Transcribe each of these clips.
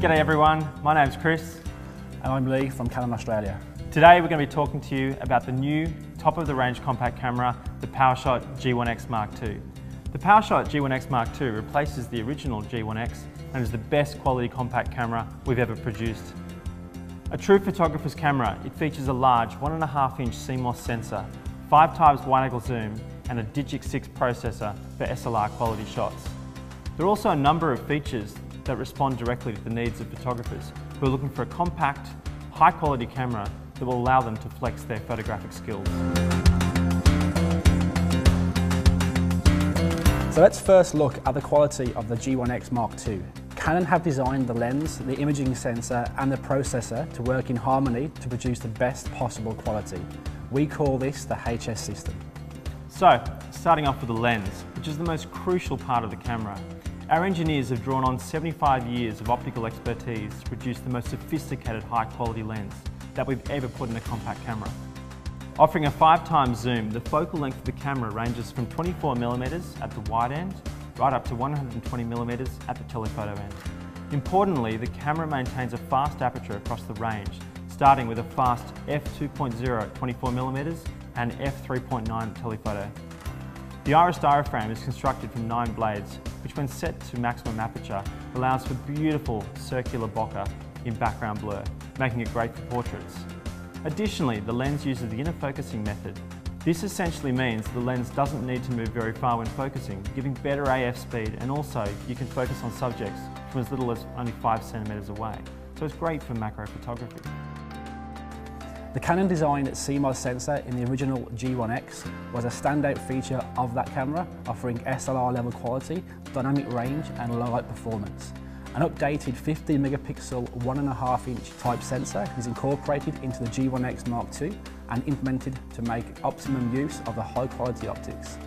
G'day everyone, my name's Chris. And I'm Lee from Canon Australia. Today we're going to be talking to you about the new top-of-the-range compact camera, the PowerShot G1X Mark II. The PowerShot G1X Mark II replaces the original G1X and is the best quality compact camera we've ever produced. A true photographer's camera, it features a large 1.5-inch CMOS sensor, 5x wide-angle zoom and a G1X processor for SLR quality shots. There are also a number of features that respond directly to the needs of photographers who are looking for a compact, high-quality camera that will allow them to flex their photographic skills. So let's first look at the quality of the G1X Mark II. Canon have designed the lens, the imaging sensor and the processor to work in harmony to produce the best possible quality. We call this the HS system. So, starting off with the lens, which is the most crucial part of the camera. Our engineers have drawn on 75 years of optical expertise to produce the most sophisticated high-quality lens that we've ever put in a compact camera. Offering a 5x zoom, the focal length of the camera ranges from 24mm at the wide end right up to 120mm at the telephoto end. Importantly, the camera maintains a fast aperture across the range, starting with a fast f2.0 at 24mm and f3.9 at telephoto. The iris diaphragm is constructed from 9 blades, which when set to maximum aperture allows for beautiful circular bokeh in background blur, making it great for portraits. Additionally, the lens uses the inner focusing method. This essentially means the lens doesn't need to move very far when focusing, giving better AF speed, and also you can focus on subjects from as little as only 5 cm away. So it's great for macro photography. The Canon designed CMOS sensor in the original G1X was a standout feature of that camera, offering SLR level quality, dynamic range and low light performance. An updated 50 megapixel 1.5-inch type sensor is incorporated into the G1X Mark II and implemented to make optimum use of the high quality optics.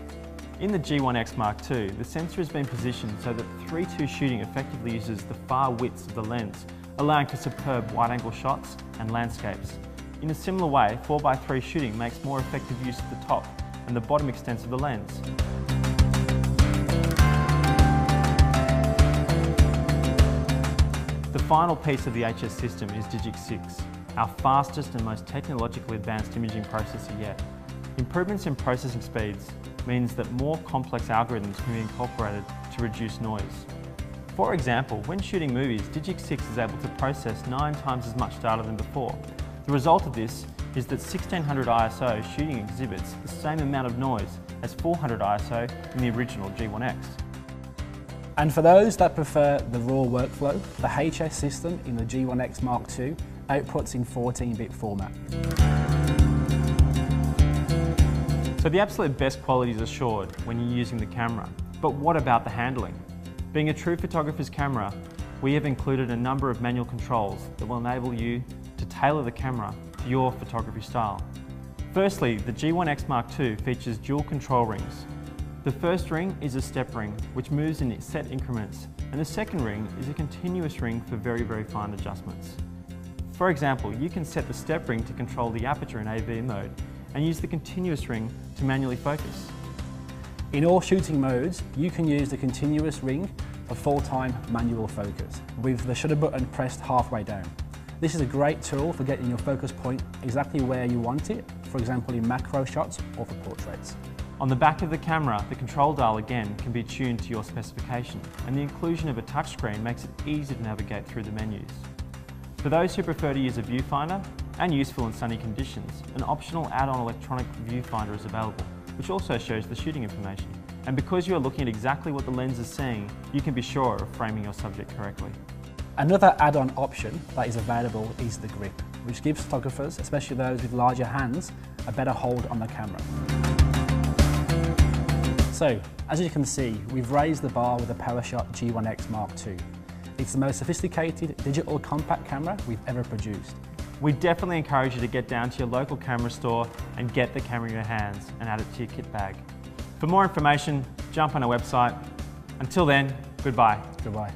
In the G1X Mark II, the sensor has been positioned so that 3:2 shooting effectively uses the far widths of the lens, allowing for superb wide-angle shots and landscapes. In a similar way, 4:3 shooting makes more effective use of the top and the bottom extents of the lens. The final piece of the HS system is G1X, our fastest and most technologically advanced imaging processor yet. Improvements in processing speeds means that more complex algorithms can be incorporated to reduce noise. For example, when shooting movies, G1X is able to process 9 times as much data than before. The result of this is that 1600 ISO shooting exhibits the same amount of noise as 400 ISO in the original G1X. And for those that prefer the raw workflow, the HS system in the G1X Mark II outputs in 14-bit format. So the absolute best quality is assured when you're using the camera. But what about the handling? Being a true photographer's camera, we have included a number of manual controls that will enable you to tailor the camera to your photography style. Firstly, the G1X Mark II features dual control rings. The first ring is a step ring, which moves in set increments, and the second ring is a continuous ring for very, very fine adjustments. For example, you can set the step ring to control the aperture in AV mode, and use the continuous ring to manually focus. In all shooting modes, you can use the continuous ring for full-time manual focus, with the shutter button pressed halfway down. This is a great tool for getting your focus point exactly where you want it, for example in macro shots or for portraits. On the back of the camera, the control dial again can be tuned to your specification, and the inclusion of a touchscreen makes it easy to navigate through the menus. For those who prefer to use a viewfinder, and useful in sunny conditions, an optional add-on electronic viewfinder is available, which also shows the shooting information. And because you are looking at exactly what the lens is seeing, you can be sure of framing your subject correctly. Another add-on option that is available is the grip, which gives photographers, especially those with larger hands, a better hold on the camera. So, as you can see, we've raised the bar with the PowerShot G1X Mark II. It's the most sophisticated digital compact camera we've ever produced. We definitely encourage you to get down to your local camera store and get the camera in your hands and add it to your kit bag. For more information, jump on our website. Until then, goodbye. Goodbye.